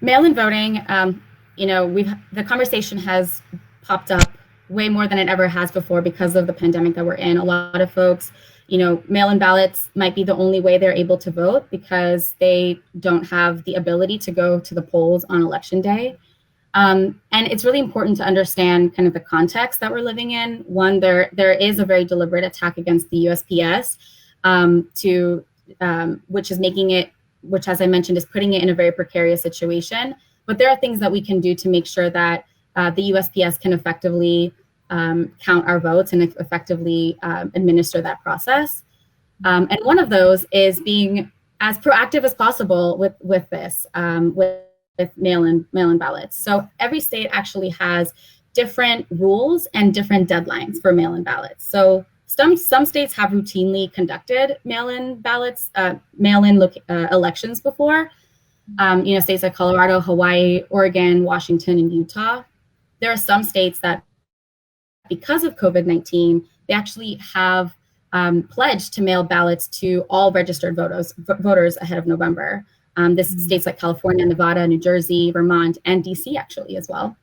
Mail-in voting, the conversation has popped up way more than it ever has before because of the pandemic that we're in. A lot of folks, mail-in ballots might be the only way they're able to vote because they don't have the ability to go to the polls on election day. And it's really important to understand kind of the context that we're living in. One, there is a very deliberate attack against the USPS, which is making it, which, as I mentioned, is putting it in a very precarious situation. But there are things that we can do to make sure that the USPS can effectively count our votes and effectively administer that process. And one of those is being as proactive as possible with this, with mail-in ballots. So every state actually has different rules and different deadlines for mail-in ballots. So some states have routinely conducted mail-in ballots, elections before. States like Colorado, Hawaii, Oregon, Washington, and Utah. There are some states that, because of COVID-19, they actually have pledged to mail ballots to all registered voters ahead of November. This is states like California, Nevada, New Jersey, Vermont, and DC actually as well.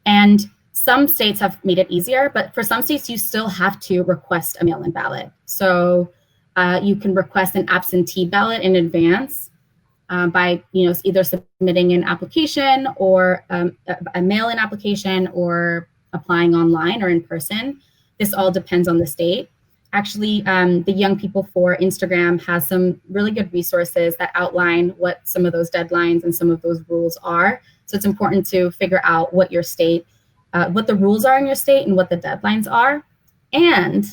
And some states have made it easier, but for some states, you still have to request a mail-in ballot. So you can request an absentee ballot in advance by either submitting an application or a mail-in application or applying online or in person. This all depends on the state. Actually, the Young People for Instagram has some really good resources that outline what some of those deadlines and some of those rules are. So it's important to figure out what your state, what the rules are in your state and what the deadlines are. And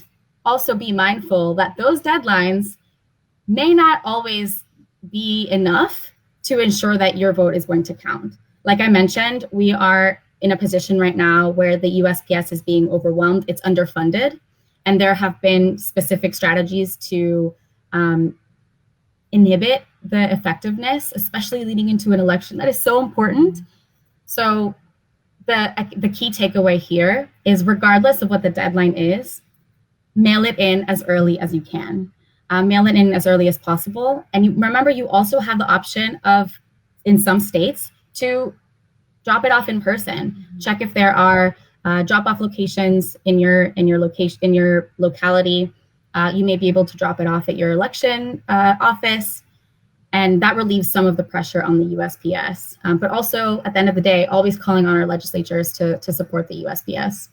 also be mindful that those deadlines may not always be enough to ensure that your vote is going to count. Like I mentioned, we are in a position right now where the USPS is being overwhelmed. It's underfunded. And there have been specific strategies to inhibit the effectiveness, especially leading into an election that is so important. So the key takeaway here is, regardless of what the deadline is, mail it in as early as you can. Mail it in as early as possible. And remember, you also have the option of, in some states, to drop it off in person. Check if there are drop-off locations in your locality. You may be able to drop it off at your election office, and that relieves some of the pressure on the USPS. But also, at the end of the day, always calling on our legislatures to support the USPS.